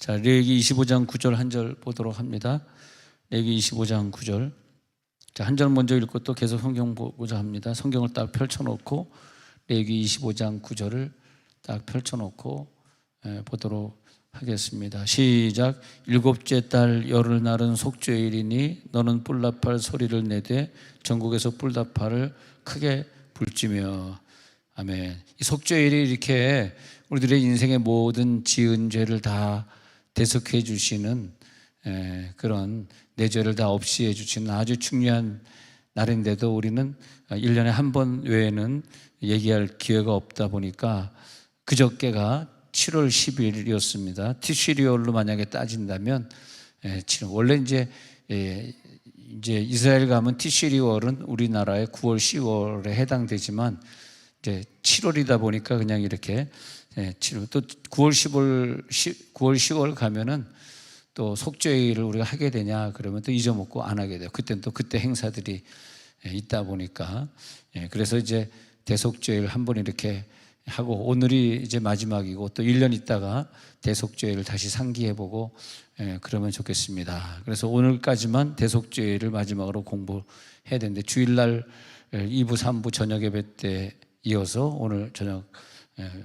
자, 레위기 25장 9절 한 절 보도록 합니다. 레위기 25장 9절. 자, 한 절 먼저 읽고 또 계속 성경 보고자 합니다. 성경을 딱 펼쳐놓고 레위기 25장 9절을 딱 펼쳐놓고 보도록 하겠습니다. 시작. 일곱째 달 열흘날은 속죄일이니 너는 뿔나팔 소리를 내되 전국에서 뿔나팔을 크게 불지며. 아멘. 이 속죄일이 이렇게 우리들의 인생의 모든 지은 죄를 다 대속해 주시는 그런 내 죄를 다 없이 해 주시는 아주 중요한 날인데도 우리는 1년에 한 번 외에는 얘기할 기회가 없다 보니까 그저께가 7월 10일이었습니다. 티시리월로 만약에 따진다면 원래 이제 이스라엘 가면 티시리월은 우리나라의 9월 10월에 해당되지만 이제 7월이다 보니까 그냥 이렇게 7월 또 9월 10월 가면은 또 속죄일을 우리가 하게 되냐 그러면 또 잊어먹고 안 하게 돼요. 그때는 또 그때 행사들이 있다 보니까 그래서 이제 대속죄일 한 번 이렇게 하고 오늘이 이제 마지막이고 또 1년 있다가 대속죄일을 다시 상기해보고 그러면 좋겠습니다. 그래서 오늘까지만 대속죄일을 마지막으로 공부해야 되는데 주일날 2부 3부 저녁 예배 때 이어서 오늘 저녁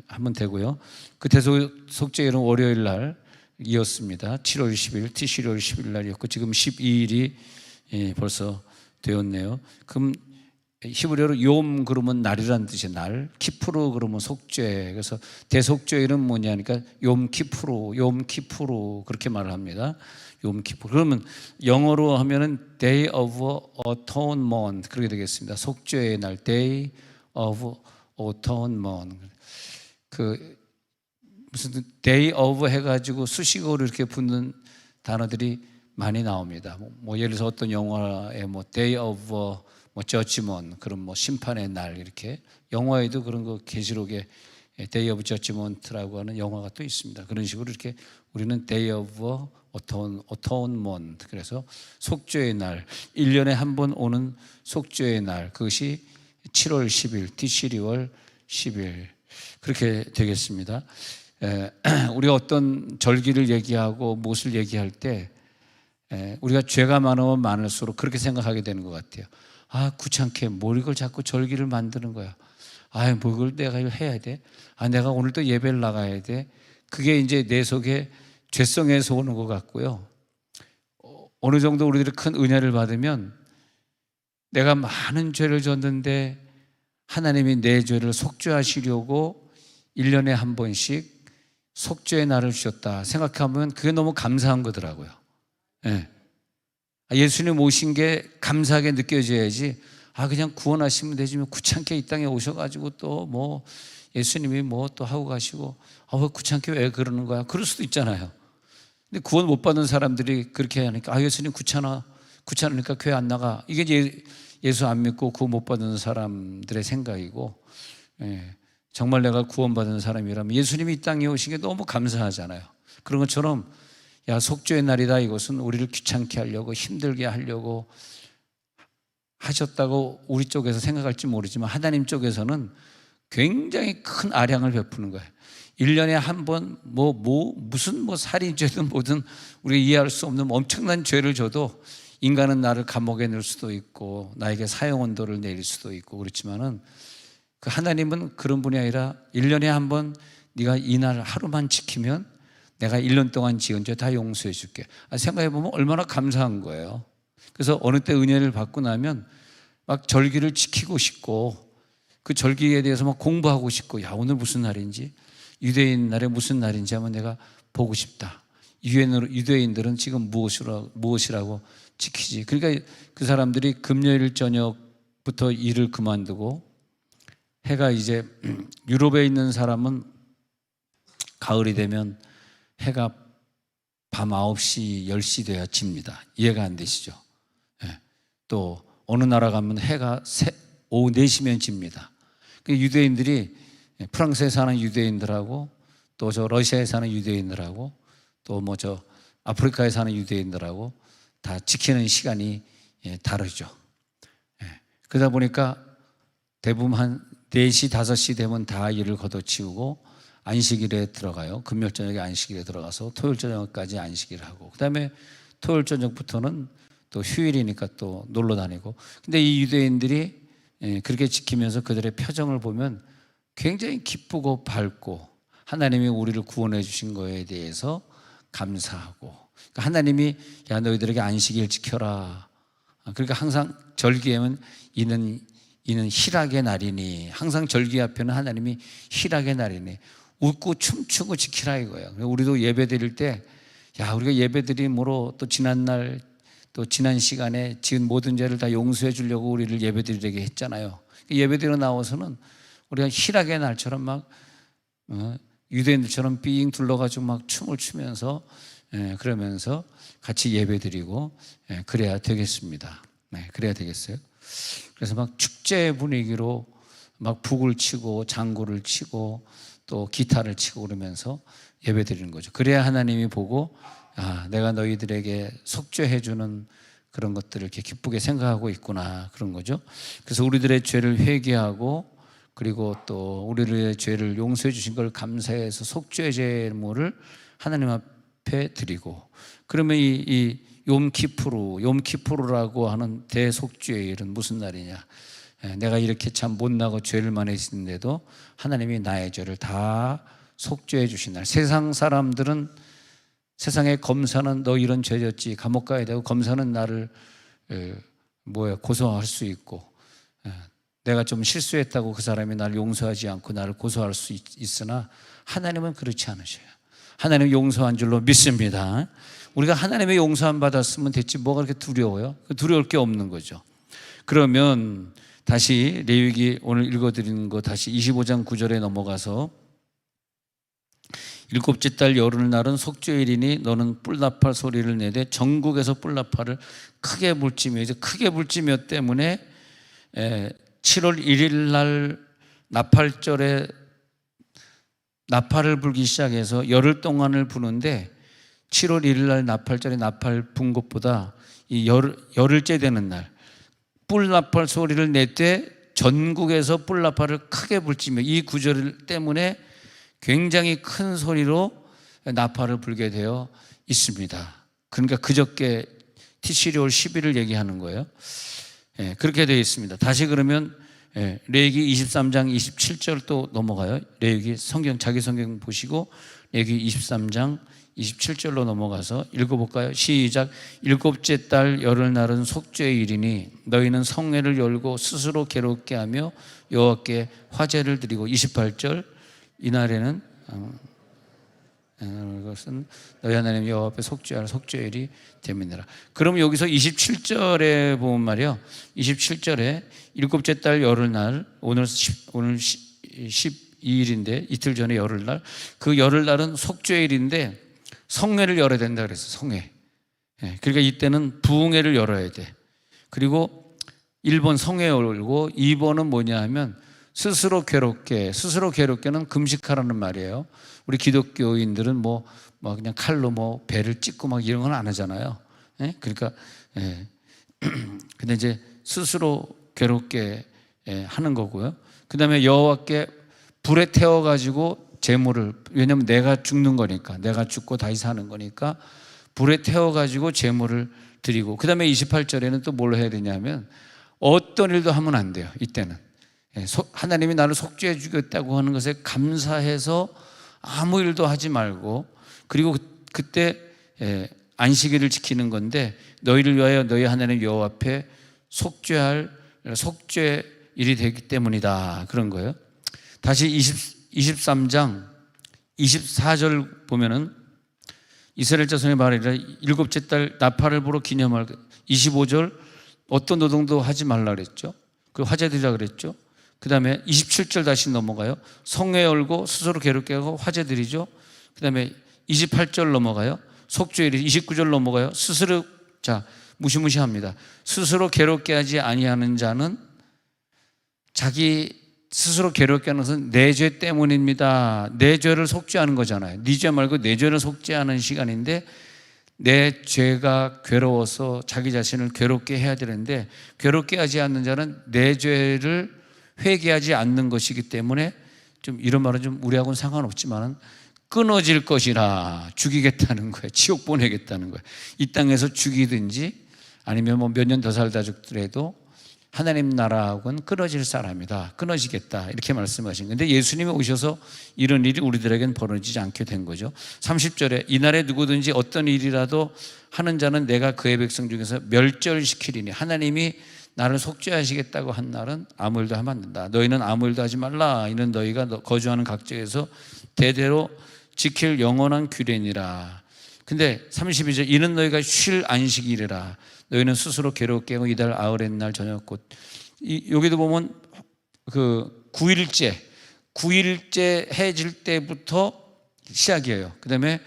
하면 되고요. 그 대속죄일은 월요일 날 이었습니다. 7월 10일 티시리월 10일 날이었고 지금 12일이 벌써 되었네요. 그럼 히브리어로 욤 그러면 날이라는 뜻이에요. 날. 키프루 그러면 속죄. 그래서 대속죄일은 뭐냐니까 욤 키프루 그렇게 말을 합니다. 욤 키프루. 그러면 영어로 하면은 Day of Atonement 그렇게 되겠습니다. 속죄의 날 Day of Atonement. 그 무슨 Day of 해가지고 수식어로 이렇게 붙는 단어들이 많이 나옵니다. 뭐 예를 들어서 어떤 영화에 뭐 Day of 뭐 Judgment 그런 뭐 심판의 날 이렇게 영화에도 그런 거 계시록에 Day of Judgment라고 하는 영화가 또 있습니다. 그런 식으로 이렇게 우리는 Day of Atonement 그래서 속죄의 날 1년에 한 번 오는 속죄의 날 그것이 7월 10일 티시리월 10일 그렇게 되겠습니다. 우리가 어떤 절기를 얘기하고 무엇을 얘기할 때 우리가 죄가 많으면 많을수록 그렇게 생각하게 되는 것 같아요. 아 귀찮게 뭘 이걸 자꾸 절기를 만드는 거야. 아 뭐 이걸 내가 해야 돼. 아 내가 오늘 또 예배를 나가야 돼. 그게 이제 내 속에 죄성에서 오는 것 같고요. 어느 정도 우리들이 큰 은혜를 받으면 내가 많은 죄를 졌는데 하나님이 내 죄를 속죄하시려고 1년에 한 번씩 속죄의 날을 주셨다 생각하면 그게 너무 감사한 거더라고요. 예수님 오신 게 감사하게 느껴져야지 그냥 구원하시면 되지 뭐 귀찮게 이 땅에 오셔가지고 또 뭐 예수님이 뭐 또 하고 가시고 왜 귀찮게 왜 그러는 거야 그럴 수도 있잖아요. 근데 구원 못 받은 사람들이 그렇게 하니까 예수님 귀찮으니까 교회 안 나가 이게 예수 안 믿고 구원 못 받은 사람들의 생각이고 정말 내가 구원받은 사람이라면 예수님이 이 땅에 오신 게 너무 감사하잖아요. 그런 것처럼 속죄의 날이다 이것은 우리를 귀찮게 하려고 힘들게 하려고 하셨다고 우리 쪽에서 생각할지 모르지만 하나님 쪽에서는 굉장히 큰 아량을 베푸는 거예요. 1년에 한 번 무슨 살인죄든 뭐든 우리가 이해할 수 없는 엄청난 죄를 져도 인간은 나를 감옥에 넣을 수도 있고 나에게 사형언도를 내릴 수도 있고 그렇지만은 그 하나님은 그런 분이 아니라 1년에 한 번 네가 이 날 하루만 지키면 내가 1년 동안 지은 죄 다 용서해 줄게. 생각해보면 얼마나 감사한 거예요. 그래서 어느 때 은혜를 받고 나면 막 절기를 지키고 싶고 그 절기에 대해서 막 공부하고 싶고 오늘 무슨 날인지 유대인 날에 무슨 날인지 한번 내가 보고 싶다. 유대인들은 지금 무엇이라고 지키지. 그러니까 그 사람들이 금요일 저녁부터 일을 그만두고 해가 이제 유럽에 있는 사람은 가을이 되면 해가 밤 9시, 10시 돼야 집니다. 이해가 안 되시죠? 또 어느 나라 가면 해가 오후 4시면 집니다. 유대인들이 프랑스에 사는 유대인들하고 또 저 러시아에 사는 유대인들하고 또 뭐 저 아프리카에 사는 유대인들하고 다 지키는 시간이 다르죠. 그러다 보니까 대부분 한 4시, 5시 되면 다 일을 걷어치우고 안식일에 들어가요. 금요일 저녁에 안식일에 들어가서 토요일 저녁까지 안식일을 하고, 그다음에 토요일 저녁부터는 또 휴일이니까 또 놀러 다니고. 근데 이 유대인들이 그렇게 지키면서 그들의 표정을 보면 굉장히 기쁘고 밝고, 하나님이 우리를 구원해 주신 거에 대해서 감사하고, 그러니까 하나님이 야 너희들에게 안식일 지켜라. 그러니까 항상 절기에는 이는 희락의 날이니, 항상 절기 앞에는 하나님이 희락의 날이니 웃고 춤추고 지키라 이거예요. 우리도 예배 드릴 때 야 우리가 예배 드림으로 또 지난날 또 지난 시간에 지은 모든 죄를 다 용서해 주려고 우리를 예배 드리게 했잖아요. 예배 드리러 나와서는 우리가 희락의 날처럼 막 유대인들처럼 삥 둘러가지고 막 춤을 추면서 그러면서 같이 예배 드리고 그래야 되겠습니다. 그래야 되겠어요. 그래서 막 축제 분위기로 막 북을 치고 장구를 치고 또 기타를 치고 그러면서 예배 드리는 거죠. 그래야 하나님이 보고 내가 너희들에게 속죄해 주는 그런 것들을 이렇게 기쁘게 생각하고 있구나, 그런 거죠. 그래서 우리들의 죄를 회개하고, 그리고 또 우리의 죄를 용서해 주신 걸 감사해서 속죄 제물을 하나님 앞에 드리고, 그러면 이 욤키푸르라고 하는 대속죄일은 무슨 날이냐? 내가 이렇게 참 못나고 죄를 많이 짓는데도 하나님이 나의 죄를 다 속죄해 주신 날. 세상 사람들은, 세상의 검사는 너 이런 죄 졌지 감옥 가야 되고, 검사는 나를 고소할 수 있고, 내가 좀 실수했다고 그 사람이 나를 용서하지 않고 나를 고소할 수 있으나 하나님은 그렇지 않으셔요. 하나님 용서한 줄로 믿습니다. 우리가 하나님의 용서함 받았으면 됐지 뭐가 그렇게 두려워요? 두려울 게 없는 거죠. 그러면 다시 레위기 오늘 읽어드리는 거 다시 25장 9절에 넘어가서, 일곱째 달 열흘날은 속죄일이니 너는 뿔나팔 소리를 내되 전국에서 뿔나팔을 크게 불지며, 이제 크게 불지며 때문에 7월 1일 날 나팔절에 나팔을 불기 시작해서 열흘 동안을 부는데, 7월 1일 날 나팔절에 나팔 분 것보다 이 열흘째 되는 날 뿔나팔 소리를 낼 때 전국에서 뿔나팔을 크게 불지며, 이 구절 때문에 굉장히 큰 소리로 나팔을 불게 되어 있습니다. 그러니까 그저께 티시리올 10일을 얘기하는 거예요. 그렇게 되어 있습니다. 다시 그러면 레위기 23장 27절 또 넘어가요. 레위기 자기 성경 보시고 레위기 23장 27절로 넘어가서 읽어볼까요? 시작. 일곱째 달 열흘날은 속죄일이니 너희는 성회를 열고 스스로 괴롭게 하며 여호와께 화제를 드리고, 28절 이날에는 그것은 너희 하나님 여호와 앞에 속죄할 속죄일이 됨이니라. 그럼 여기서 27절에 보면 말이요, 27절에 일곱째 달 열흘날, 오늘 12일인데 이틀 전에 열흘날, 그 열흘날은 속죄일인데 성회를 열어야 된다 그랬어요. 성회. 그러니까 이때는 부흥회를 열어야 돼. 그리고 1번 성회 열고, 2번은 뭐냐 하면 스스로 괴롭게는 금식하라는 말이에요. 우리 기독교인들은 뭐 그냥 칼로 배를 찢고 막 이런 건 안 하잖아요. 그러니까 근데 이제 스스로 괴롭게 하는 거고요. 그다음에 여호와께 불에 태워 가지고 제물을, 왜냐하면 내가 죽는 거니까, 내가 죽고 다시 사는 거니까 불에 태워 가지고 제물을 드리고, 그다음에 28절에는 또 뭘 해야 되냐면 어떤 일도 하면 안 돼요. 이때는 하나님이 나를 속죄해 주겠다고 하는 것에 감사해서 아무 일도 하지 말고, 그리고 그때 안식일을 지키는 건데 너희를 위하여 너희 하나님 여호와 앞에 속죄일이 되기 때문이다, 그런 거예요. 다시 23장 24절 보면은 이스라엘 자손의 말이라 일곱째 달 나팔을 불어 기념할, 25절 어떤 노동도 하지 말라 그랬죠. 그 화제 드리라 그랬죠. 그 다음에 27절 다시 넘어가요. 성회 열고 스스로 괴롭게 하고 화제 드리죠. 그 다음에 28절 넘어가요. 속죄일이 29절 넘어가요. 스스로, 무시무시합니다. 스스로 괴롭게 하지 아니하는 자는, 자기 스스로 괴롭게 하는 것은 내 죄 때문입니다. 내 죄를 속죄하는 거잖아요. 네 죄 말고 내 죄를 속죄하는 시간인데, 내 죄가 괴로워서 자기 자신을 괴롭게 해야 되는데, 괴롭게 하지 않는 자는 내 죄를 회개하지 않는 것이기 때문에 좀 이런 말은 좀 우리하고는 상관없지만은 끊어질 것이라, 죽이겠다는 거예요. 지옥 보내겠다는 거예요. 이 땅에서 죽이든지 아니면 뭐 몇 년 더 살다 죽더라도 하나님 나라하고는 끊어질 사람이다, 끊어지겠다, 이렇게 말씀하신 건데, 예수님이 오셔서 이런 일이 우리들에겐 벌어지지 않게 된 거죠. 30절에 이날에 누구든지 어떤 일이라도 하는 자는 내가 그의 백성 중에서 멸절시키리니, 하나님이 나를 속죄하시겠다고 한 날은 아무 일도 하면 안 된다. 너희는 아무 일도 하지 말라. 이는 너희가 거주하는 각지에서 대대로 지킬 영원한 규례니라. 근데 32절, 이는 너희가 쉴 안식일이라. 너희는 스스로 괴롭게 하고 이달 아흐렛 날 저녁 곧, 여기도 보면 그 9일째 해질 때부터 시작이에요. 그 다음에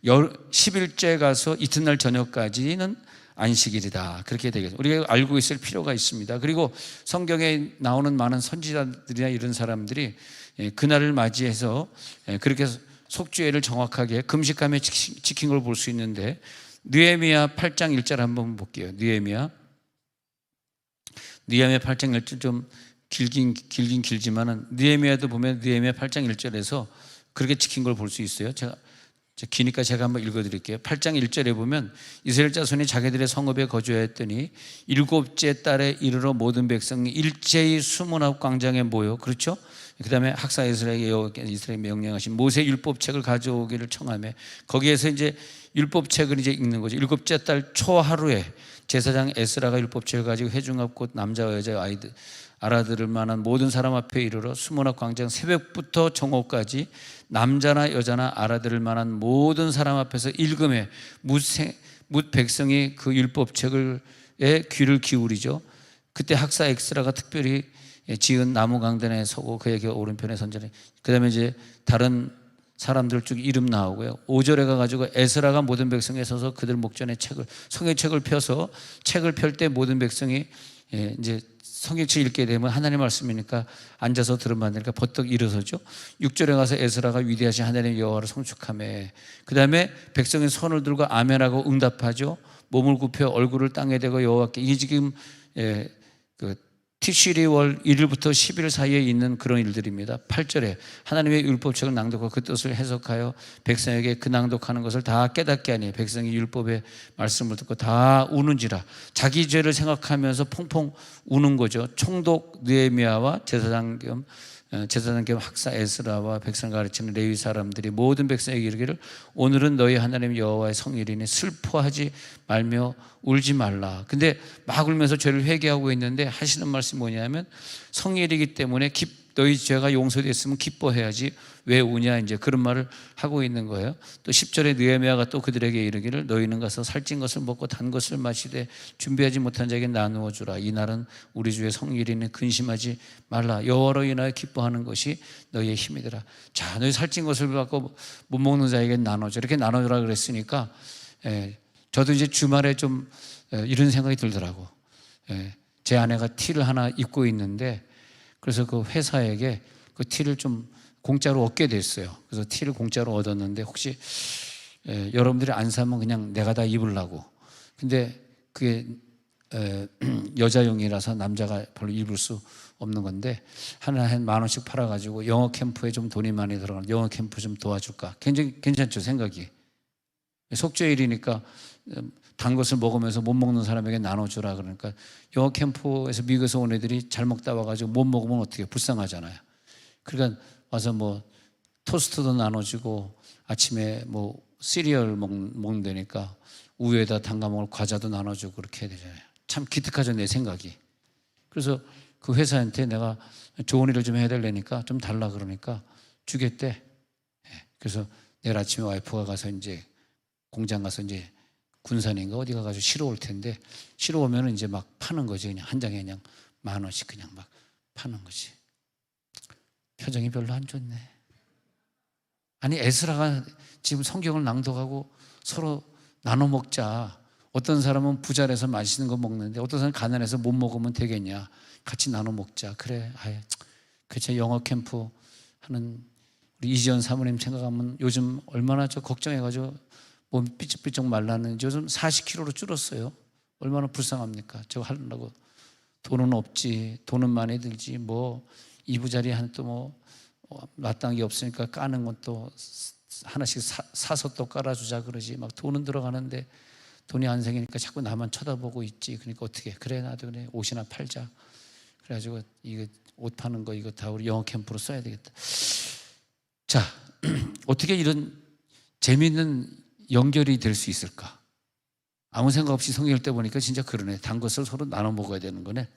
10일째 가서 이튿날 저녁까지는 안식일이다, 그렇게 되겠죠. 우리가 알고 있을 필요가 있습니다. 그리고 성경에 나오는 많은 선지자들이나 이런 사람들이 그날을 맞이해서 그렇게 속죄를 정확하게 금식하며 지킨 걸 볼 수 있는데, 느헤미야 8장 1절 한번 볼게요. 느헤미야 8장 1절, 좀 길긴 길지만은 느헤미야도 보면 느헤미야 8장 1절에서 그렇게 지킨 걸 볼 수 있어요. 제가 기니까 제가 한번 읽어드릴게요. 8장 1절에 보면 이스라엘 자손이 자기들의 성읍에 거주하였더니 일곱째 달에 이르러 모든 백성이 일제히 수문앞 광장에 모여, 그렇죠? 그 다음에 학사 이스라엘에게 여호와께서 이스라엘 명령하신 모세 율법책을 가져오기를 청하며, 거기에서 이제 율법책을 이제 읽는 거죠. 일곱째 달 초하루에 제사장 에스라가 율법책을 가지고 회중앞 곧 남자와 여자 아이들 알아들을 만한 모든 사람 앞에 이르러 수문앞 광장 새벽부터 정오까지 남자나 여자나 알아들을 만한 모든 사람 앞에서 읽음에 뭇 백성이 그 율법책에 귀를 기울이죠. 그때 학사 엑스라가 특별히 지은 나무 강단에 서고 그에게 오른편에 선전해. 그 다음에 이제 다른 사람들 쭉 이름 나오고요. 5절에 가가지고 에스라가 모든 백성에 서서 그들 목전에 성경책을 펴서 책을 펼 때 모든 백성이 이제 성경책 읽게 되면 하나님 말씀이니까 앉아서 들으면 안 되니까 버떡 일어서죠. 6절에 가서 에스라가 위대하신 하나님 여호와를 송축하며, 그 다음에 백성의 손을 들고 아멘하고 응답하죠. 몸을 굽혀 얼굴을 땅에 대고 여호와께, 이게 지금 그 티시리월 1일부터 10일 사이에 있는 그런 일들입니다. 8절에 하나님의 율법책을 낭독하고 그 뜻을 해석하여 백성에게 그 낭독하는 것을 다 깨닫게 하니 백성이 율법의 말씀을 듣고 다 우는지라. 자기 죄를 생각하면서 퐁퐁 우는 거죠. 총독 느헤미야와 제사장 겸 학사 에스라와 백성을 가르치는 레위 사람들이 모든 백성에게 이르기를 오늘은 너희 하나님 여호와의 성일이니 슬퍼하지 말며 울지 말라. 근데 막 울면서 죄를 회개하고 있는데 하시는 말씀이 뭐냐면, 성일이기 때문에 너희 죄가 용서됐으면 기뻐해야지 왜 우냐, 이제 그런 말을 하고 있는 거예요. 또 10절에 느헤미야가 또 그들에게 이르기를 너희는 가서 살찐 것을 먹고 단 것을 마시되 준비하지 못한 자에게 나누어 주라. 이 날은 우리 주의 성일이니 근심하지 말라. 여호와로 인하여 기뻐하는 것이 너희의 힘이더라. 자, 너희 살찐 것을 갖고 못 먹는 자에게 나눠줘, 이렇게 나눠주라 그랬으니까 저도 이제 주말에 좀 이런 생각이 들더라고. 제 아내가 티를 하나 입고 있는데, 그래서 그 회사에게 그 티를 좀 공짜로 얻게 됐어요. 그래서 티를 공짜로 얻었는데, 혹시 여러분들이 안 사면 그냥 내가 다 입으려고. 근데 그게 여자용이라서 남자가 별로 입을 수 없는 건데, 하나 한 10,000원씩 팔아가지고 영어 캠프에 좀 돈이 많이 들어가는 영어 캠프 좀 도와줄까. 굉장히 괜찮죠, 생각이. 속죄일이니까 단 것을 먹으면서 못 먹는 사람에게 나눠주라. 그러니까 영어 캠프에서 미국에서 온 애들이 잘 먹다 와가지고 못 먹으면 어떻게 불쌍하잖아요. 그러니까 와서 뭐 토스트도 나눠주고 아침에 뭐 시리얼 먹는다니까 우유에다 담가 먹을 과자도 나눠주고 그렇게 해야 되잖아요. 참 기특하죠, 내 생각이. 그래서 그 회사한테 내가 좋은 일을 좀 해달라니까 좀 달라 그러니까 주겠대. 그래서 내일 아침에 와이프가 가서 이제 공장 가서 이제 군산인가 어디 가가지고 실어 올 텐데, 실어 오면은 이제 막 파는 거지. 그냥 한 장에 그냥 10,000원씩 그냥 막 파는 거지. 표정이 별로 안 좋네. 아니, 에스라가 지금 성경을 낭독하고 서로 나눠 먹자. 어떤 사람은 부자라서 맛있는 거 먹는데 어떤 사람은 가난해서 못 먹으면 되겠냐. 같이 나눠 먹자. 그래. 그쵸. 영어 캠프 하는 우리 이지연 사모님 생각하면 요즘 얼마나 저 걱정해가지고 몸 삐쩍삐쩍 말랐는지 요즘 40kg로 줄었어요. 얼마나 불쌍합니까? 저거 하려고 돈은 없지, 돈은 많이 들지, 뭐 이부자리 한 또 뭐 마땅한 게 없으니까 까는 건 또 하나씩 사서 또 깔아주자 그러지. 막 돈은 들어가는데 돈이 안 생기니까 자꾸 나만 쳐다보고 있지. 그러니까 어떻게 그래, 나도 그래, 옷이나 팔자. 그래가지고 이거 옷 파는 거 이거 다 우리 영어 캠프로 써야 되겠다. 자, 어떻게 이런 재미있는 연결이 될 수 있을까? 아무 생각 없이 성경 때 보니까 진짜 그러네. 단 것을 서로 나눠 먹어야 되는 거네.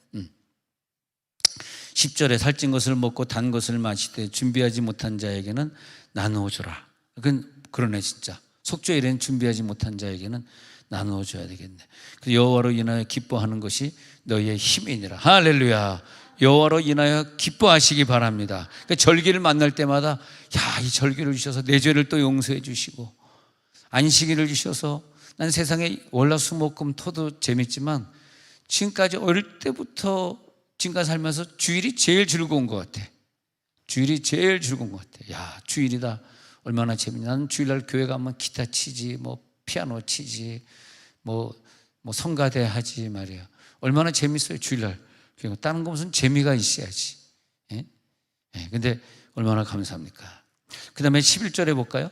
10절에 살찐 것을 먹고 단 것을 마시되 준비하지 못한 자에게는 나누어 주라. 그건 그러네 진짜. 속죄 일에는 준비하지 못한 자에게는 나누어 줘야 되겠네. 여호와로 인하여 기뻐하는 것이 너희의 힘이니라. 할렐루야. 여호와로 인하여 기뻐하시기 바랍니다. 그러니까 절기를 만날 때마다 이 절기를 주셔서 내 죄를 또 용서해 주시고 안식일을 주셔서 난 세상에 월화수목금 토도 재밌지만 지금까지 어릴 때부터 지금까지 살면서 주일이 제일 즐거운 것 같아. 주일이 제일 즐거운 것 같아. 주일이다. 얼마나 재밌냐. 나는 주일날 교회 가면 기타 치지, 뭐 피아노 치지, 뭐 성가대 하지 말이야. 얼마나 재밌어요 주일날. 다른 거 무슨 재미가 있어야지. 근데 얼마나 감사합니까? 그 다음에 11절에 볼까요?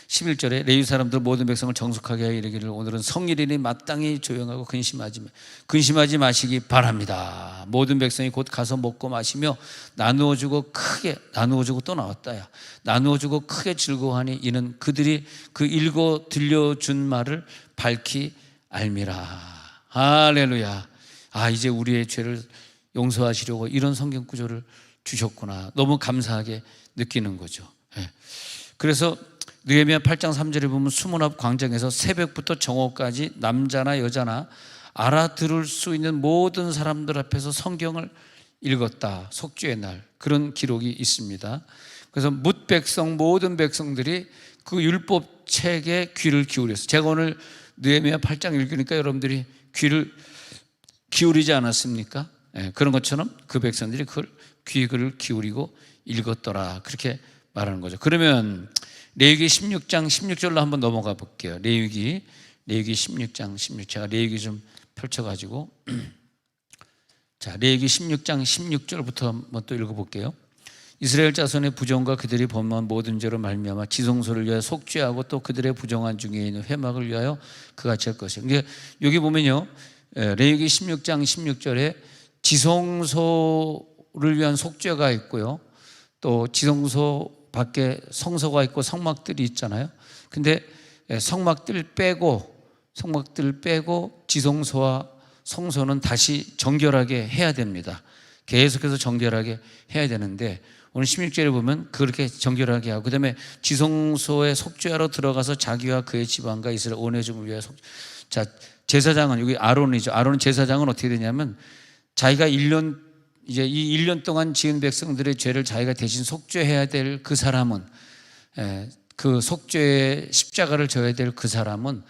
11절에 레위 사람들 모든 백성을 정숙하게 하여 이르기를 오늘은 성일이니 마땅히 조용하고 근심하지 마시기 바랍니다. 모든 백성이 곧 가서 먹고 마시며 나누어주고 또 나왔다. 나누어주고 크게 즐거워하니 이는 그들이 그 읽어 들려준 말을 밝히 알미라. 할렐루야. 이제 우리의 죄를 용서하시려고 이런 성경 구조를 주셨구나. 너무 감사하게 느끼는 거죠. 그래서 느헤미야 8장 3절에 보면 수문 앞 광장에서 새벽부터 정오까지 남자나 여자나 알아들을 수 있는 모든 사람들 앞에서 성경을 읽었다. 속죄의 날. 그런 기록이 있습니다. 그래서 모든 백성들이 그 율법 책에 귀를 기울였어요. 제가 오늘 느헤미야 8장 읽으니까 여러분들이 귀를 기울이지 않았습니까? 그런 것처럼 그 백성들이 그걸 귀를 기울이고 읽었더라. 그렇게 말하는 거죠. 그러면 레위기 16장 16절로 한번 넘어가 볼게요. 레위기 16장 16절. 제가 레위기 좀 펼쳐가지고 자, 레위기 16장 16절부터 한번 또 읽어볼게요. 이스라엘 자손의 부정과 그들이 범한 모든 죄로 말미암아 지성소를 위하여 속죄하고 또 그들의 부정한 중에 있는 회막을 위하여 그같이 할 것이에요. 그러니까 여기 보면요, 레위기 16장 16절에 지성소를 위한 속죄가 있고요, 또 지성소 밖에 성소가 있고 성막들이 있잖아요. 근데 성막들 빼고 지성소와 성소는 다시 정결하게 해야 됩니다. 계속해서 정결하게 해야 되는데 오늘 16절에 보면 그렇게 정결하게 하고, 그 다음에 지성소에 속죄하러 들어가서 자기와 그의 집안과 이스라엘 온 회중을 위하여 자, 제사장은 여기 아론이죠. 아론 제사장은 어떻게 되냐면 자기가 이 1년 동안 지은 백성들의 죄를 자기가 대신 속죄해야 될 그 사람은, 그 속죄의 십자가를 져야 될 그 사람은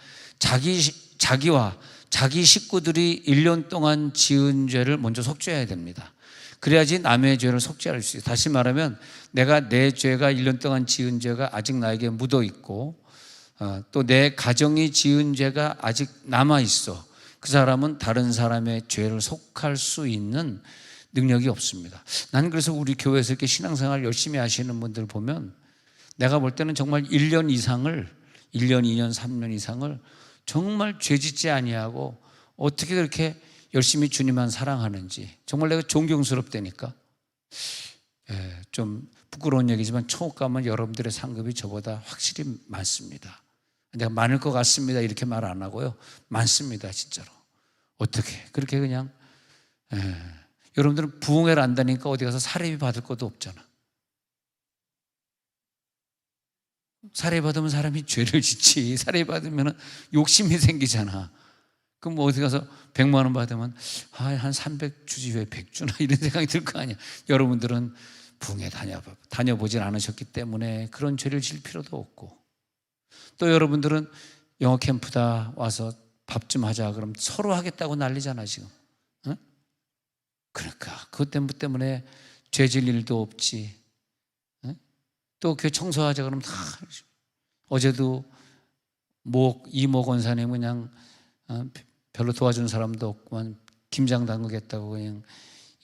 자기와 자기 식구들이 1년 동안 지은 죄를 먼저 속죄해야 됩니다. 그래야지 남의 죄를 속죄할 수 있어요. 다시 말하면 내가 내 죄가 1년 동안 지은 죄가 아직 나에게 묻어 있고 또 내 가정이 지은 죄가 아직 남아 있어. 그 사람은 다른 사람의 죄를 속할 수 있는 능력이 없습니다. 나는 그래서 우리 교회에서 이렇게 신앙생활 열심히 하시는 분들 보면 내가 볼 때는 정말 1년 이상을 1년, 2년, 3년 이상을 정말 죄짓지 아니하고 어떻게 그렇게 열심히 주님만 사랑하는지 정말 내가 존경스럽다니까. 좀 부끄러운 얘기지만 천국 가면 여러분들의 상급이 저보다 확실히 많습니다. 내가 많을 것 같습니다 이렇게 말 안 하고요, 많습니다 진짜로. 어떻게 그렇게 그냥 여러분들은 부흥회를 안다니까 어디 가서 사례비 받을 것도 없잖아. 사례 받으면 사람이 죄를 짓지. 사례 받으면 욕심이 생기잖아. 그럼 뭐 어디 가서 100만 원 받으면 한 300 주지 왜 100 주나 이런 생각이 들 거 아니야. 여러분들은 부흥회 다녀보진 않으셨기 때문에 그런 죄를 질 필요도 없고, 또 여러분들은 영어 캠프다 와서 밥 좀 하자 그럼 서로 하겠다고 난리잖아 지금. 응? 그러니까 그것 때문에 죄 질 일도 없지. 응? 또 교회 청소하자 그러면 다 어제도 이모 권사님 그냥 별로 도와준 사람도 없구만 김장 담그겠다고 그냥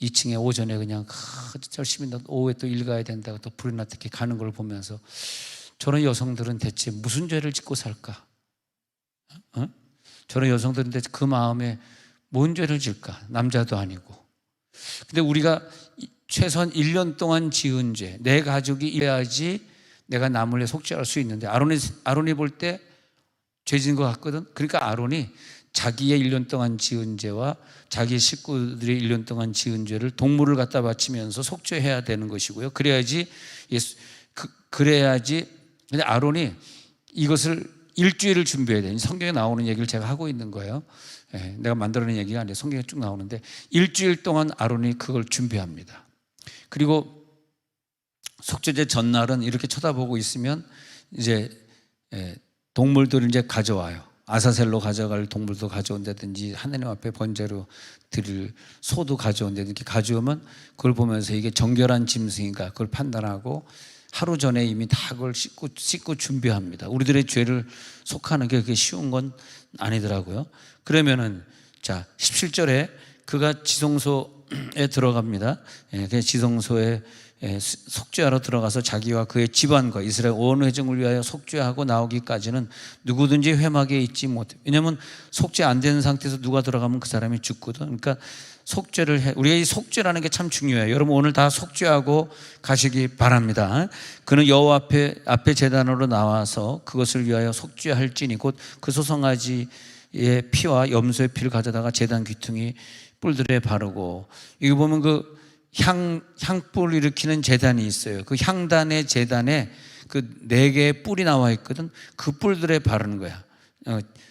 2층에 오전에 그냥 열심히 오후에 또 일 가야 된다고 또 불이 났다 이렇게 가는 걸 보면서 저런 여성들은 대체 무슨 죄를 짓고 살까? 저런 여성들은 대체 그 마음에 뭔 죄를 질까? 남자도 아니고. 근데 우리가 최소한 1년 동안 지은 죄, 내 가족이 이래야지 내가 남을 속죄할 수 있는데 아론이 볼 때 죄 지은 것 같거든. 그러니까 아론이 자기의 1년 동안 지은 죄와 자기 식구들이 1년 동안 지은 죄를 동물을 갖다 바치면서 속죄해야 되는 것이고요. 그래야지 근데 아론이 이것을 일주일을 준비해야 돼. 성경에 나오는 얘기를 제가 하고 있는 거예요. 내가 만들어낸 얘기가 아니라 성경에 쭉 나오는데 일주일 동안 아론이 그걸 준비합니다. 그리고 속죄제 전날은 이렇게 쳐다보고 있으면 이제 동물들을 이제 가져와요. 아사셀로 가져갈 동물도 가져온다든지 하나님 앞에 번제로 드릴 소도 가져온다든지 이렇게 가져오면 그걸 보면서 이게 정결한 짐승인가 그걸 판단하고 하루 전에 이미 다 그걸 씻고 준비합니다. 우리들의 죄를 속하는 게 그렇게 쉬운 건 아니더라고요. 그러면은 자 17절에 그가 지성소에 들어갑니다. 지성소에 속죄하러 들어가서 자기와 그의 집안과 이스라엘 온 회중을 위하여 속죄하고 나오기까지는 누구든지 회막에 있지 못해. 왜냐하면 속죄 안 되는 상태에서 누가 들어가면 그 사람이 죽거든. 그러니까 속죄를 해. 우리가 이 속죄라는 게 참 중요해요. 여러분 오늘 다 속죄하고 가시기 바랍니다. 그는 여호와 앞에 제단으로 나와서 그것을 위하여 속죄할지니 곧 그 소송아지의 피와 염소의 피를 가져다가 제단 귀퉁이 뿔들에 바르고, 이거 보면 그 향불 일으키는 제단이 있어요. 그 향단의 제단에 그 4개의 뿔이 나와 있거든. 그 뿔들에 바르는 거야.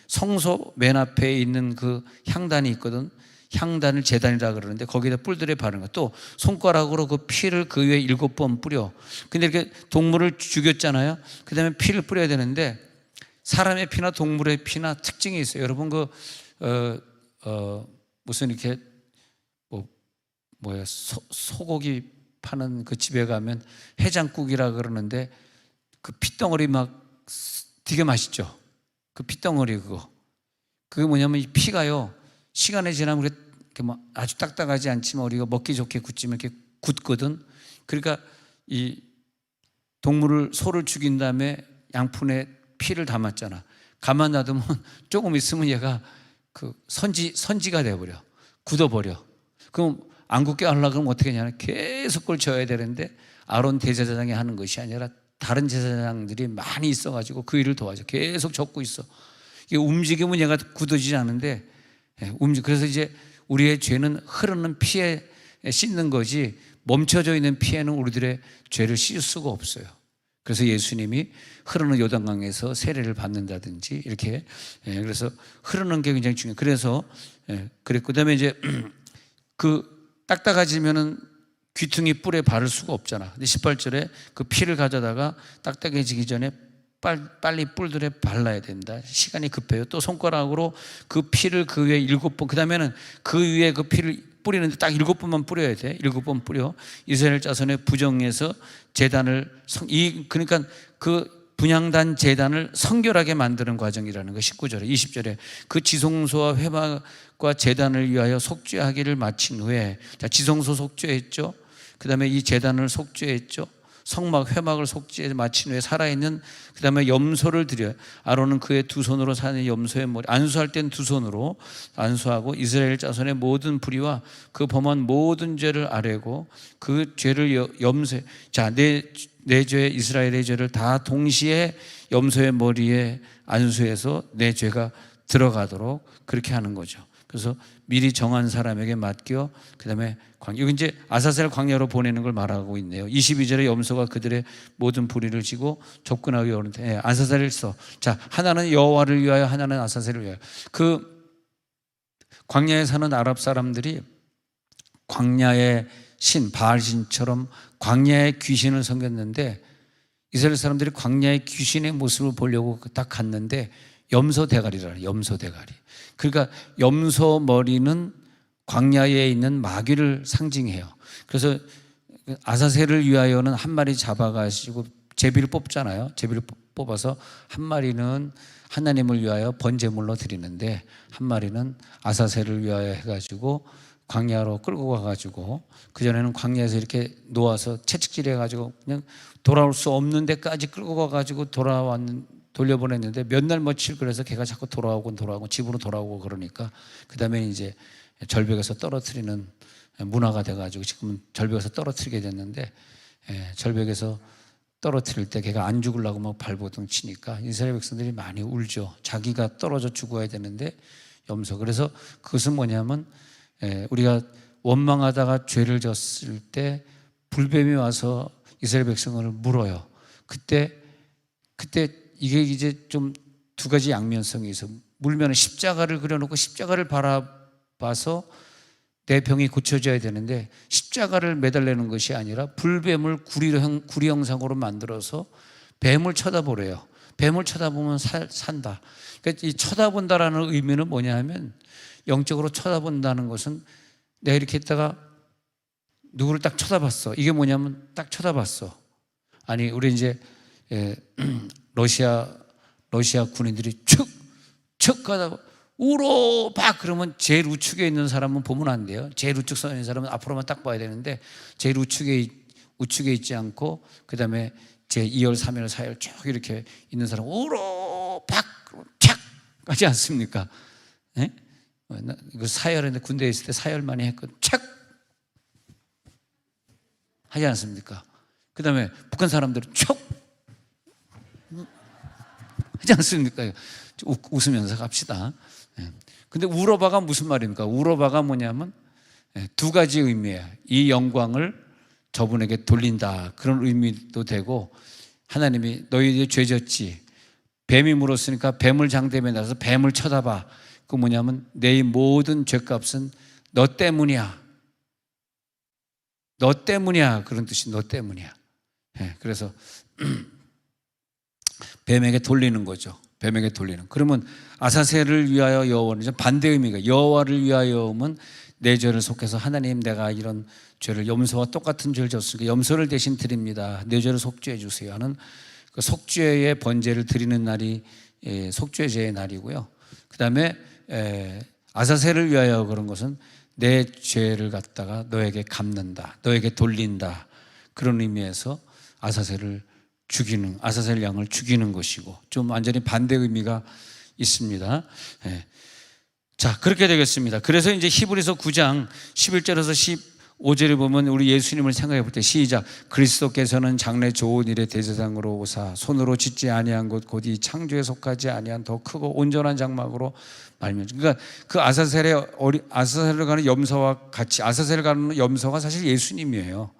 성소 맨 앞에 있는 그 향단이 있거든. 향단을 제단이라 그러는데 거기다 뿔들에 바르는 거야. 또 손가락으로 그 피를 그 위에 7번 뿌려. 근데 이렇게 동물을 죽였잖아요. 그 다음에 피를 뿌려야 되는데 사람의 피나 동물의 피나 특징이 있어요. 여러분 무슨 이렇게 소고기 파는 그 집에 가면 해장국이라 그러는데 그 핏덩어리 막 되게 맛있죠. 그 핏덩어리 그게 뭐냐면 이 피가요 시간이 지나면 이렇게 뭐 아주 딱딱하지 않지만 우리가 먹기 좋게 굳지면 이렇게 굳거든. 그러니까 이 소를 죽인 다음에 양푼에 피를 담았잖아. 가만 놔두면 조금 있으면 얘가 그 선지가 돼버려. 굳어버려. 그럼 안 굳게 하려고 그러면 어떻게 하냐면 계속 그걸 져야 되는데 아론 대제사장이 하는 것이 아니라 다른 제사장들이 많이 있어가지고 그 일을 도와줘. 계속 젓고 있어. 이게 움직이면 얘가 굳어지지 않은데 그래서 이제 우리의 죄는 흐르는 피에 씻는 거지 멈춰져 있는 피에는 우리들의 죄를 씻을 수가 없어요. 그래서 예수님이 흐르는 요단강에서 세례를 받는다든지 이렇게 그래서 흐르는 게 굉장히 중요해요. 그래서 그랬고 그다음에 이제 그 딱딱해지면은 귀퉁이 뿔에 바를 수가 없잖아. 근데 18절에 그 피를 가져다가 딱딱해지기 전에 빨리 뿔들에 발라야 된다. 시간이 급해요. 또 손가락으로 그 피를 그 위에 7번, 그 다음에는 그 위에 그 피를 뿌리는데 딱 7번만 뿌려야 돼. 7번 뿌려. 이스라엘 자손의 부정에서 제단을 그러니까 그 분향단 제단을 성결하게 만드는 과정이라는 거. 19절에 20절에 그 지성소와 회막과 제단을 위하여 속죄하기를 마친 후에, 자 지성소 속죄했죠. 그 다음에 이 제단을 속죄했죠. 성막 회막을 속죄해 마친 후에 살아있는 그 다음에 염소를 드려요. 아론은 그의 두 손으로 사는 염소의 머리, 안수할 땐 두 손으로 안수하고 이스라엘 자손의 모든 불의와 그 범한 모든 죄를 아뢰고 그 죄를 염소에, 자 내 죄 이스라엘의 죄를 다 동시에 염소의 머리에 안수해서 내 죄가 들어가도록 그렇게 하는 거죠. 그래서 미리 정한 사람에게 맡겨 그 다음에 여기 이제 아사셀 광야로 보내는 걸 말하고 있네요. 22절에 염소가 그들의 모든 불의를 지고 접근하기 어려운데 아사셀을 써. 자 하나는 여호와를 위하여 하나는 아사셀을 위하여. 그 광야에 사는 아랍 사람들이 광야의 신 바알신처럼 광야의 귀신을 섬겼는데 이스라엘 사람들이 광야의 귀신의 모습을 보려고 딱 갔는데 염소 대가리라. 염소 대가리. 그러니까 염소 머리는 광야에 있는 마귀를 상징해요. 그래서 아사셀을 위하여는 한 마리 잡아가지고 제비를 뽑잖아요. 제비를 뽑아서 한 마리는 하나님을 위하여 번제물로 드리는데 한 마리는 아사셀을 위하여 해가지고 광야로 끌고 가가지고, 그전에는 광야에서 이렇게 놓아서 채찍질 해가지고 그냥 돌아올 수 없는 데까지 끌고 가가지고 돌려보냈는데 몇 날 며칠 그래서 걔가 자꾸 돌아오고 집으로 돌아오고 그러니까 그 다음에 이제 절벽에서 떨어뜨리는 문화가 돼가지고 지금은 절벽에서 떨어뜨리게 됐는데, 절벽에서 떨어뜨릴 때 걔가 안 죽으려고 막 발버둥 치니까 이스라엘 백성들이 많이 울죠. 자기가 떨어져 죽어야 되는데 염소. 그래서 그것은 뭐냐면 우리가 원망하다가 죄를 졌을 때 불뱀이 와서 이스라엘 백성을 물어요. 그때 이게 이제 좀 두 가지 양면성이 있어. 물면 십자가를 그려놓고 십자가를 바라봐서 내 병이 고쳐져야 되는데, 십자가를 매달리는 것이 아니라 불뱀을 구리 형상으로 만들어서 뱀을 쳐다보래요. 뱀을 쳐다보면 산다. 그러니까 이 쳐다본다라는 의미는 뭐냐 하면, 영적으로 쳐다본다는 것은 내가 이렇게 했다가 누구를 딱 쳐다봤어. 이게 뭐냐면 딱 쳐다봤어. 아니, 우리 이제 러시아 군인들이 축 가다가 우로 박 그러면 제일 우측에 있는 사람은 보면 안 돼요. 제일 우측 서 있는 사람은 앞으로만 딱 봐야 되는데, 제일 우측에 있지 않고 그 다음에 제 2열, 3열, 4열 쭉 이렇게 있는 사람 우로 박 착 하지 않습니까? 네? 그 사열인데 군대에 있을 때 사열 많이 했거든. 착 하지 않습니까? 그 다음에 북한 사람들은 촉 하지 않습니까? 웃으면서 갑시다. 근데 우러바가 무슨 말입니까? 우러바가 뭐냐면 두 가지 의미예요. 이 영광을 저분에게 돌린다, 그런 의미도 되고, 하나님이 너희들이 죄졌지, 뱀이 물었으니까 뱀을 장대에 나서 뱀을 쳐다봐. 그 뭐냐면 내 모든 죄값은 너 때문이야. 너 때문이야. 그런 뜻이 너 때문이야. 그래서 뱀에게 돌리는 거죠. 뱀에게 돌리는. 그러면 아사셀을 위하여 여호와는 반대 의미가, 여호와를 위하여는 내 죄를 속해서 하나님, 내가 이런 죄를, 염소와 똑같은 죄를 졌으니까 염소를 대신 드립니다. 내 죄를 속죄해 주세요 하는 그 속죄의 번제를 드리는 날이 속죄제의 날이고요. 그 다음에 아사셀을 위하여 그런 것은 내 죄를 갖다가 너에게 갚는다, 너에게 돌린다, 그런 의미에서 아사셀 양을 죽이는 것이고, 좀 완전히 반대 의미가 있습니다. 자, 그렇게 되겠습니다. 그래서 이제 히브리서 9장 11절에서 15절에 보면 우리 예수님을 생각해 볼 때, 시작. 그리스도께서는 장래 좋은 일의 대제사장으로 오사 손으로 짓지 아니한 것 곧 이 창조에 속하지 아니한 더 크고 온전한 장막으로 말미암아. 그러니까 그 아사셀을 가는 염소와 같이, 아사셀을 가는 염소가 사실 예수님이에요.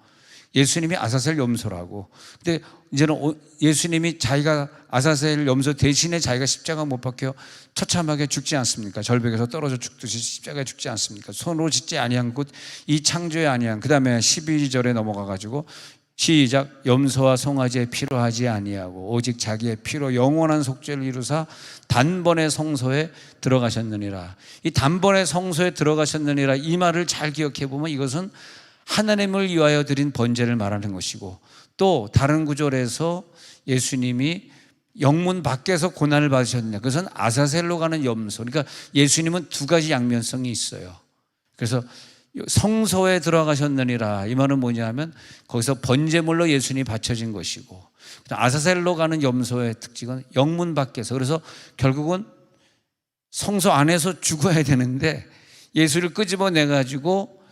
예수님이 아사셀 염소라고. 근데 이제는 예수님이 자기가 아사셀 염소 대신에 자기가 십자가 못 박혀 처참하게 죽지 않습니까? 절벽에서 떨어져 죽듯이 십자가에 죽지 않습니까? 손으로 짓지 아니한 곳 이 창조에 아니한. 그 다음에 12절에 넘어가 가지고 시작. 염소와 송아지의 피로 하지 아니하고 오직 자기의 피로 영원한 속죄를 이루사 단번에 성소에 들어가셨느니라. 이 단번에 성소에 들어가셨느니라, 이 말을 잘 기억해 보면 이것은 하나님을 위하여 드린 번제를 말하는 것이고, 또 다른 구절에서 예수님이 영문 밖에서 고난을 받으셨느냐, 그것은 아사셀로 가는 염소. 그러니까 예수님은 두 가지 양면성이 있어요. 그래서 성소에 들어가셨느니라, 이 말은 뭐냐면 거기서 번제물로 예수님이 바쳐진 것이고, 아사셀로 가는 염소의 특징은 영문 밖에서, 그래서 결국은 성소 안에서 죽어야 되는데 예수를 끄집어내 가지고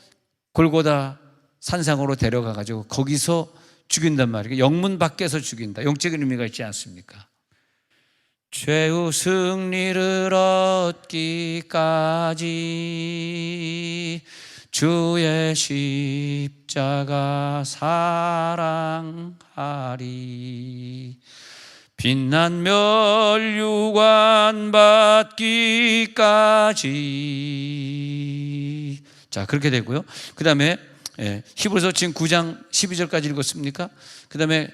골고다 산상으로 데려가 가지고 거기서 죽인단 말이에요. 영문 밖에서 죽인다. 영적인 의미가 있지 않습니까? 최후 승리를 얻기까지 주의 십자가 사랑하리. 빛난 멸류관 받기까지. 자, 그렇게 되고요. 그 다음에 히브리서 지금 9장 12절까지 읽었습니까? 그 다음에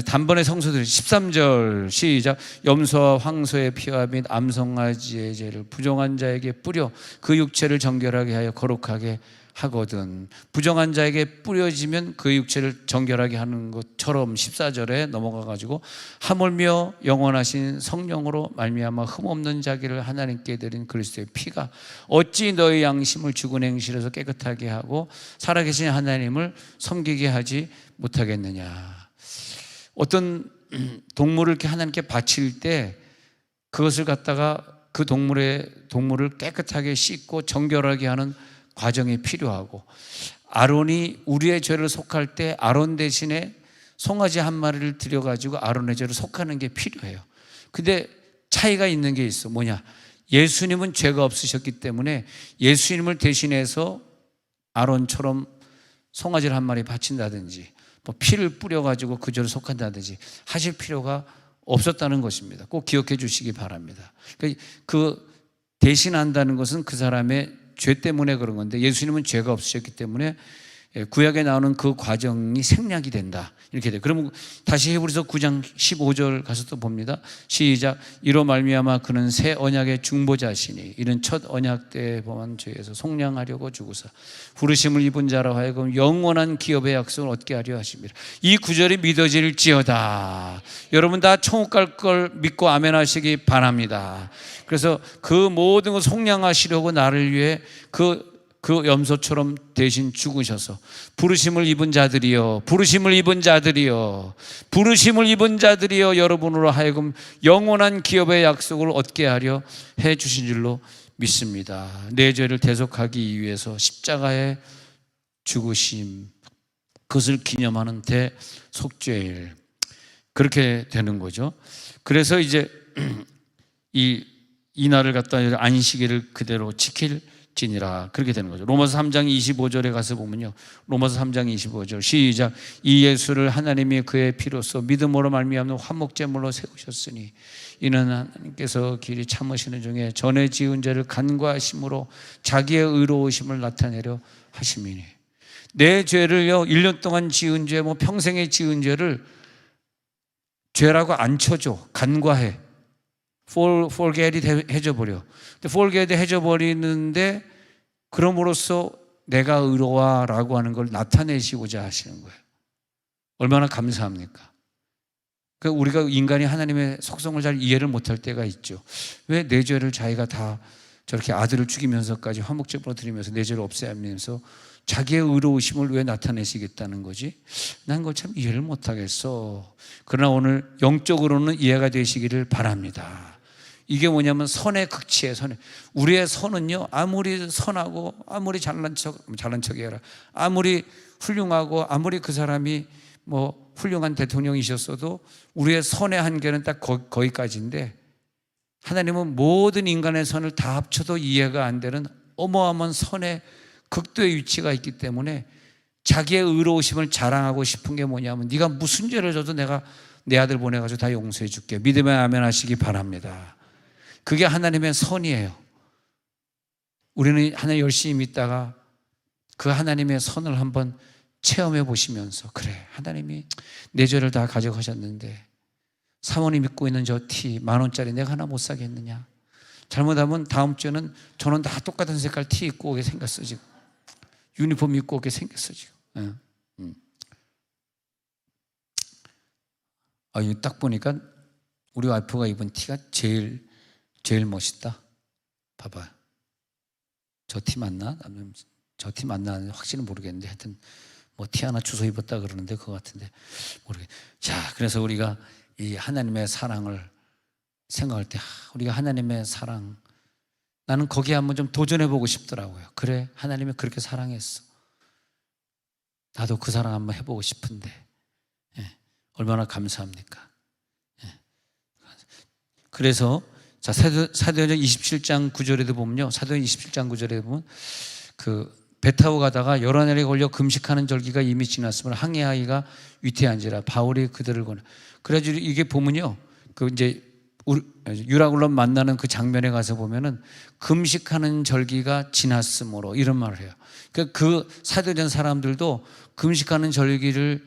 단번에 성소들 13절 시작. 염소와 황소의 피와 및 암송아지의 죄를 부정한 자에게 뿌려 그 육체를 정결하게 하여 거룩하게 하거든. 부정한 자에게 뿌려지면 그 육체를 정결하게 하는 것처럼 14절에 넘어가 가지고 하물며 영원하신 성령으로 말미암아 흠없는 자기를 하나님께 드린 그리스도의 피가 어찌 너희 양심을 죽은 행실에서 깨끗하게 하고 살아계신 하나님을 섬기게 하지 못하겠느냐. 어떤 동물을 이렇게 하나님께 바칠 때 그것을 갖다가 그 동물을 깨끗하게 씻고 정결하게 하는 과정이 필요하고, 아론이 우리의 죄를 속할 때 아론 대신에 송아지 한 마리를 들여가지고 아론의 죄를 속하는 게 필요해요. 근데 차이가 있는 게 있어. 뭐냐? 예수님은 죄가 없으셨기 때문에 예수님을 대신해서 아론처럼 송아지를 한 마리 바친다든지 뭐 피를 뿌려가지고 그 죄를 속한다든지 하실 필요가 없었다는 것입니다. 꼭 기억해 주시기 바랍니다. 그 대신한다는 것은 그 사람의 죄 때문에 그런 건데, 예수님은 죄가 없으셨기 때문에 구약에 나오는 그 과정이 생략이 된다, 이렇게 돼요. 그러면 다시 히브리서 9장 15절 가서 또 봅니다. 시작. 이로 말미암아 그는 새 언약의 중보자시니 이는 첫 언약 때에 범한 죄에서 속량하려고 주고사 부르심을 입은 자라 하여금 영원한 기업의 약속을 얻게 하려 하심이라. 이 구절이 믿어질지어다. 여러분 다 천국 갈 걸 믿고 아멘 하시기 바랍니다. 그래서 그 모든 걸 속량하시려고 나를 위해 그 염소처럼 대신 죽으셔서 부르심을 입은 자들이여, 부르심을 입은 자들이여, 부르심을 입은 자들이여 여러분으로 하여금 영원한 기업의 약속을 얻게 하려 해 주신 줄로 믿습니다. 내 죄를 대속하기 위해서 십자가에 죽으심, 그것을 기념하는 대속죄일, 그렇게 되는 거죠. 그래서 이제 이 날을 갖다 안식일을 그대로 지킬 지니라, 그렇게 되는 거죠. 로마서 3장 25절에 가서 보면요, 로마서 3장 25절 시작. 이 예수를 하나님이 그의 피로써 믿음으로 말미암는 화목제물로 세우셨으니 이는 하나님께서 길이 참으시는 중에 전에 지은 죄를 간과하심으로 자기의 의로우심을 나타내려 하심이니. 내 죄를요 1년 동안 지은 죄, 뭐 평생에 지은 죄를 죄라고 안 쳐줘. 간과해. forget이 해줘버려. forget이 해줘버리는데 그럼으로써 내가 의로와라고 하는 걸 나타내시고자 하시는 거예요. 얼마나 감사합니까? 그러니까 우리가 인간이 하나님의 속성을 잘 이해를 못할 때가 있죠. 왜 내 죄를 자기가 다 저렇게 아들을 죽이면서까지 화목제물로 드리면서 내 죄를 없애면서 자기의 의로우심을 왜 나타내시겠다는 거지? 난 그걸 참 이해를 못하겠어. 그러나 오늘 영적으로는 이해가 되시기를 바랍니다. 이게 뭐냐면 선의 극치예요. 선의. 우리의 선은요, 아무리 선하고 아무리 잘난 척이 아니라 아무리 훌륭하고 아무리 그 사람이 뭐 훌륭한 대통령이셨어도 우리의 선의 한계는 딱 거기까지인데, 하나님은 모든 인간의 선을 다 합쳐도 이해가 안 되는 어마어마한 선의 극도의 위치가 있기 때문에 자기의 의로우심을 자랑하고 싶은 게 뭐냐면, 네가 무슨 죄를 져도 내가 내 아들 보내가지고 다 용서해 줄게. 믿음에 아멘 하시기 바랍니다. 그게 하나님의 선이에요. 우리는 하나님 열심히 믿다가 그 하나님의 선을 한번 체험해 보시면서, 그래, 하나님이 내 죄를 다 가져가셨는데 사모님 입고 있는 저 티 10,000원짜리 내가 하나 못 사겠느냐? 잘못하면 다음 주에는 저는 다 똑같은 색깔 티 입고 오게 생겼어. 지금 유니폼 입고 오게 생겼어 지금. 이거 딱 보니까 우리 와이프가 입은 티가 제일 멋있다. 봐봐요. 저 티 맞나? 저 티 맞나? 확실히 모르겠는데 하여튼 뭐 티 하나 주워 입었다 그러는데 그거 같은데 모르겠. 자, 그래서 우리가 이 하나님의 사랑을 생각할 때, 우리가 하나님의 사랑, 나는 거기에 한번 좀 도전해 보고 싶더라고요. 그래, 하나님이 그렇게 사랑했어. 나도 그 사랑 한번 해보고 싶은데, 얼마나 감사합니까? 그래서 자, 사도행전 27장 9절에도 보면요, 사도행전 27장 9절에 보면 배 타고 가다가 여러 날에 걸려 금식하는 절기가 이미 지났으므로 항해하기가 위태한지라 바울이 그들을 권해. 그래가지고 이게 보면요, 이제 유라굴로 만나는 그 장면에 가서 보면은 금식하는 절기가 지났으므로 이런 말을 해요. 그 사도전 사람들도 금식하는 절기를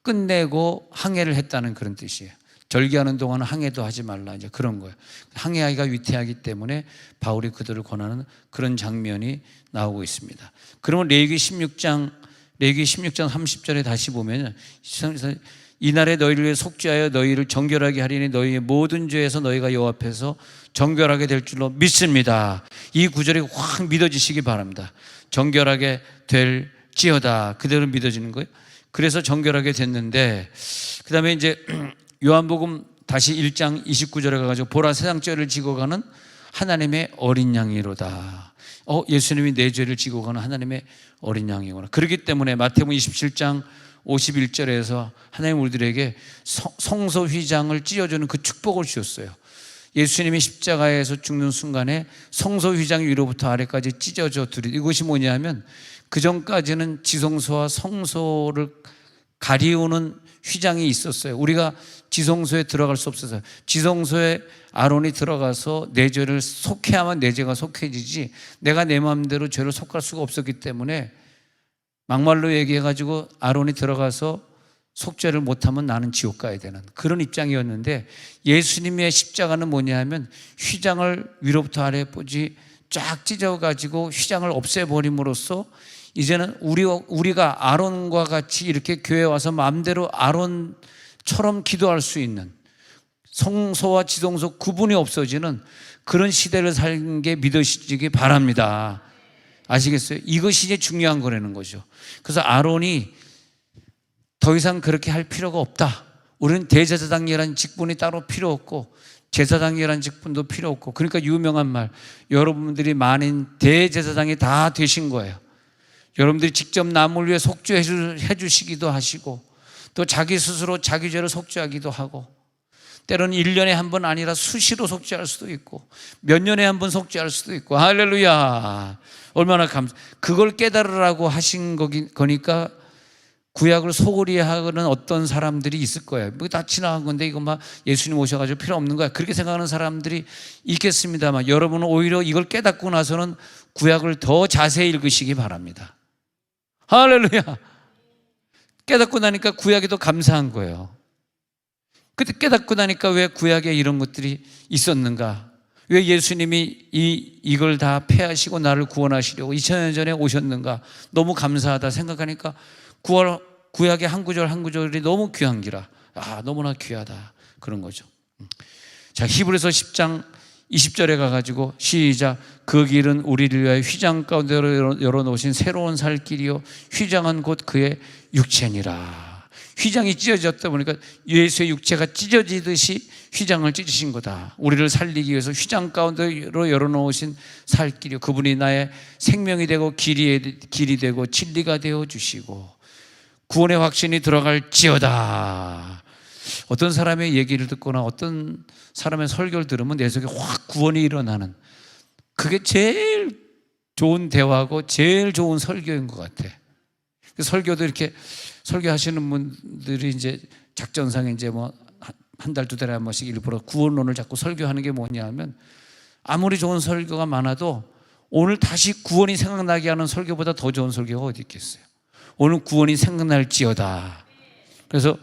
끝내고 항해를 했다는 그런 뜻이에요. 절기하는 동안은 항해도 하지 말라, 이제 그런 거예요. 항해하기가 위태하기 때문에 바울이 그들을 권하는 그런 장면이 나오고 있습니다. 그러면 레위기 16장 30절에 다시 보면, 이날에 너희를 위해 속죄하여 너희를 정결하게 하리니 너희의 모든 죄에서 너희가 여호와 앞에서 정결하게 될 줄로 믿습니다. 이 구절이 확 믿어지시기 바랍니다. 정결하게 될지어다, 그대로 믿어지는 거예요. 그래서 정결하게 됐는데, 그 다음에 이제 요한복음 다시 1장 29절에 가가지고 보라, 세상 죄를 지고 가는 하나님의 어린 양이로다. 예수님이 내 죄를 지고 가는 하나님의 어린 양이구나. 그렇기 때문에 마태복음 27장 51절에서 하나님 우리들에게 성소 휘장을 찢어주는 그 축복을 주셨어요. 예수님이 십자가에서 죽는 순간에 성소 휘장이 위로부터 아래까지 찢어져 두리. 이것이 뭐냐면, 그 전까지는 지성소와 성소를 가리우는 휘장이 있었어요. 우리가 지성소에 들어갈 수 없어서, 지성소에 아론이 들어가서 내 죄를 속해야만 내 죄가 속해지지, 내가 내 마음대로 죄를 속할 수가 없었기 때문에 막말로 얘기해가지고 아론이 들어가서 속죄를 못하면 나는 지옥 가야 되는 그런 입장이었는데, 예수님의 십자가는 뭐냐 하면 휘장을 위로부터 아래까지 쫙 찢어가지고 휘장을 없애버림으로써 이제는 우리가 아론과 같이 이렇게 교회에 와서 마음대로 아론처럼 기도할 수 있는, 성소와 지성소 구분이 없어지는 그런 시대를 산 게 믿으시기 바랍니다. 아시겠어요? 이것이 이제 중요한 거라는 거죠. 그래서 아론이 더 이상 그렇게 할 필요가 없다. 우리는 대제사장이라는 직분이 따로 필요 없고 제사장이라는 직분도 필요 없고, 그러니까 유명한 말, 여러분들이 만인 대제사장이 다 되신 거예요. 여러분들이 직접 남을 위해 속죄해 주시기도 하시고, 또 자기 스스로 자기 죄를 속죄하기도 하고, 때로는 1년에 한 번 아니라 수시로 속죄할 수도 있고, 몇 년에 한 번 속죄할 수도 있고. 할렐루야. 얼마나 그걸 깨달으라고 하신 거니까 구약을 소홀히 하는 어떤 사람들이 있을 거예요. 뭐 다 지나간 건데 이거 막 예수님 오셔가지고 필요 없는 거야, 그렇게 생각하는 사람들이 있겠습니다만, 여러분은 오히려 이걸 깨닫고 나서는 구약을 더 자세히 읽으시기 바랍니다. 할렐루야. 깨닫고 나니까 구약이 더 감사한 거예요. 그때 깨닫고 나니까 왜 구약에 이런 것들이 있었는가, 왜 예수님이 이걸 다 폐하시고 나를 구원하시려고 2000년 전에 오셨는가, 너무 감사하다 생각하니까 구약의 한 구절 한 구절이 너무 귀한 기라. 너무나 귀하다, 그런 거죠. 자, 히브리서 10장 20절에 가가지고 시작. 그 길은 우리를 위하여 휘장 가운데로 열어놓으신 새로운 살 길이요 휘장은 곧 그의 육체니라. 휘장이 찢어졌다 보니까 예수의 육체가 찢어지듯이 휘장을 찢으신 거다. 우리를 살리기 위해서 휘장 가운데로 열어놓으신 살 길이요, 그분이 나의 생명이 되고 길이 되고 진리가 되어 주시고 구원의 확신이 들어갈지어다. 어떤 사람의 얘기를 듣거나 어떤 사람의 설교를 들으면 내 속에 확 구원이 일어나는, 그게 제일 좋은 대화고 제일 좋은 설교인 것 같아. 설교도 이렇게 설교하시는 분들이 이제 작전상에 이제 뭐 한 달, 두 달에 한 번씩 일부러 구원론을 자꾸 설교하는 게 뭐냐면, 아무리 좋은 설교가 많아도 오늘 다시 구원이 생각나게 하는 설교보다 더 좋은 설교가 어디 있겠어요. 오늘 구원이 생각날지어다. 그래서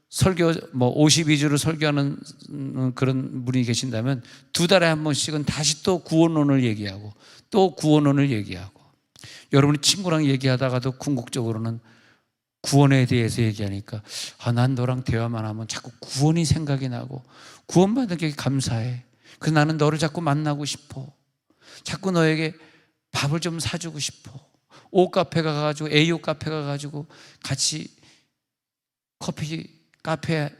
설교 52주를 설교하는 그런 분이 계신다면 두 달에 한 번씩은 다시 또 구원론을 얘기하고 또 구원론을 얘기하고, 여러분이 친구랑 얘기하다가도 궁극적으로는 구원에 대해서 얘기하니까 난 너랑 대화만 하면 자꾸 구원이 생각이 나고 구원받은 게 감사해. 그래서 나는 너를 자꾸 만나고 싶어. 자꾸 너에게 밥을 좀 사주고 싶어. 옷카페 가가지고 A옷 카페 가가지고 같이 카페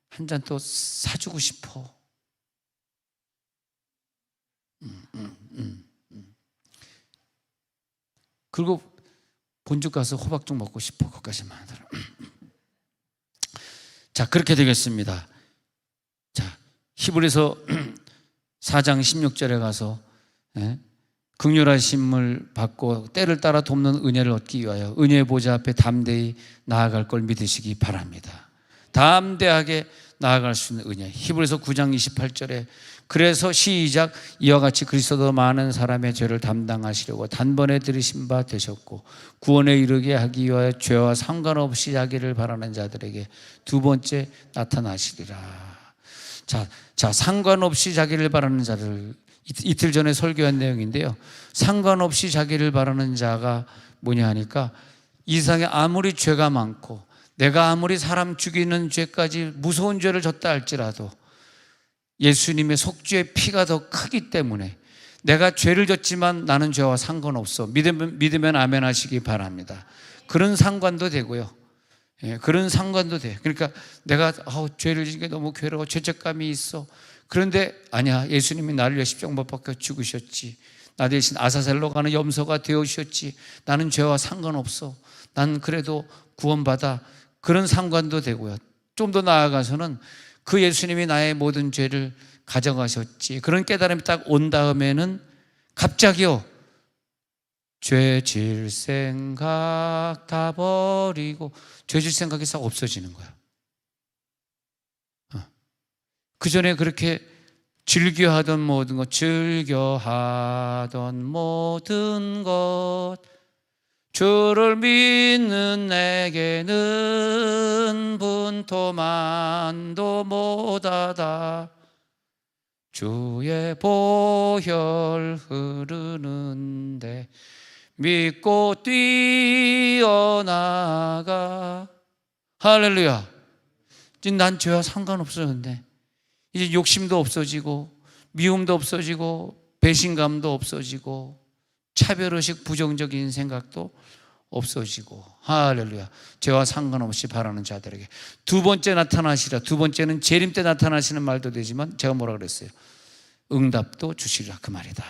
한 잔 또 사주고 싶어. 그리고 본죽 가서 호박죽 먹고 싶어. 거기까지만 하더라. 자, 그렇게 되겠습니다. 자, 히브리서 4장 16절에 가서 긍휼하심을 받고 때를 따라 돕는 은혜를 얻기 위하여 은혜의 보좌 앞에 담대히 나아갈 걸 믿으시기 바랍니다. 담대하게 나아갈 수 있는 은혜. 히브리서 9장 28절에 그래서 시작 이와 같이 그리스도도 많은 사람의 죄를 담당하시려고 단번에 들으신 바 되셨고 구원에 이르게 하기 위하여 죄와 상관없이 자기를 바라는 자들에게 두 번째 나타나시리라. 자, 상관없이 자기를 바라는 자들, 이틀 전에 설교한 내용인데요. 상관없이 자기를 바라는 자가 뭐냐 하니까 이 세상에 아무리 죄가 많고 내가 아무리 사람 죽이는 죄까지 무서운 죄를 졌다 할지라도 예수님의 속죄의 피가 더 크기 때문에 내가 죄를 졌지만 나는 죄와 상관없어. 믿으면 아멘 하시기 바랍니다. 그런 상관도 되고요. 그런 상관도 돼. 그러니까 내가 죄를 지는 게 너무 괴로워, 죄책감이 있어. 그런데 아니야, 예수님이 나를 위해 십자가 못 박혀 죽으셨지. 나 대신 아사셀로 가는 염소가 되어주셨지. 나는 죄와 상관없어. 난 그래도 구원받아. 그런 상관도 되고요. 좀 더 나아가서는 그 예수님이 나의 모든 죄를 가져가셨지. 그런 깨달음이 딱 온 다음에는 갑자기요, 죄 질 생각 다 버리고 죄 질 생각이 싹 없어지는 거야. 그 전에 그렇게 즐겨하던 모든 것, 주를 믿는 내게는 분토만도 못하다. 주의 보혈 흐르는데 믿고 뛰어나가. 할렐루야. 이제 난 죄와 상관없었는데 이제 욕심도 없어지고 미움도 없어지고 배신감도 없어지고 차별의식, 부정적인 생각도 없어지고. 할렐루야. 죄와 상관없이 바라는 자들에게 두 번째 나타나시라. 두 번째는 재림 때 나타나시는 말도 되지만 제가 뭐라 그랬어요? 응답도 주시리라, 그 말이다.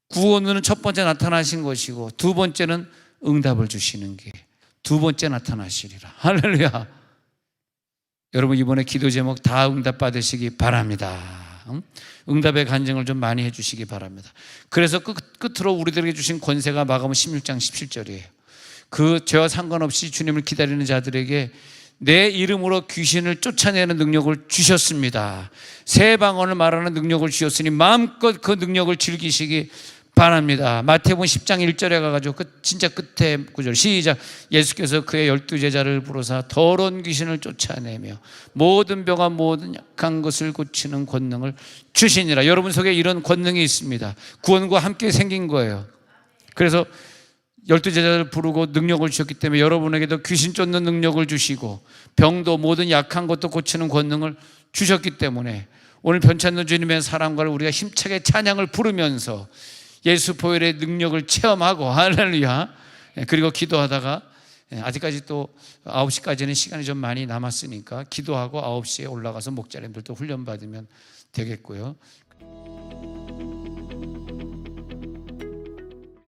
구원은 첫 번째 나타나신 것이고 두 번째는 응답을 주시는 게 두 번째 나타나시리라. 할렐루야. 여러분 이번에 기도 제목 다 응답 받으시기 바랍니다. 응답의 간증을 좀 많이 해주시기 바랍니다. 그래서 끝으로 우리들에게 주신 권세가 마가복음 16장 17절이에요. 그 죄와 상관없이 주님을 기다리는 자들에게 내 이름으로 귀신을 쫓아내는 능력을 주셨습니다. 새 방언을 말하는 능력을 주셨으니 마음껏 그 능력을 즐기시기 바랍니다. 마태복음 10장 1절에 가가지고 진짜 끝에 구절 시작. 예수께서 그의 12제자를 부르사 더러운 귀신을 쫓아내며 모든 병과 모든 약한 것을 고치는 권능을 주시니라. 여러분 속에 이런 권능이 있습니다. 구원과 함께 생긴 거예요. 그래서 12제자를 부르고 능력을 주셨기 때문에 여러분에게도 귀신 쫓는 능력을 주시고 병도 모든 약한 것도 고치는 권능을 주셨기 때문에 오늘 변찬노 주님의 사랑과를 우리가 힘차게 찬양을 부르면서 예수 보혈의 능력을 체험하고, 할렐루야. 그리고 기도하다가 아직까지 또 9시까지는 시간이 좀 많이 남았으니까 기도하고 9시에 올라가서 목자님들도 훈련받으면 되겠고요.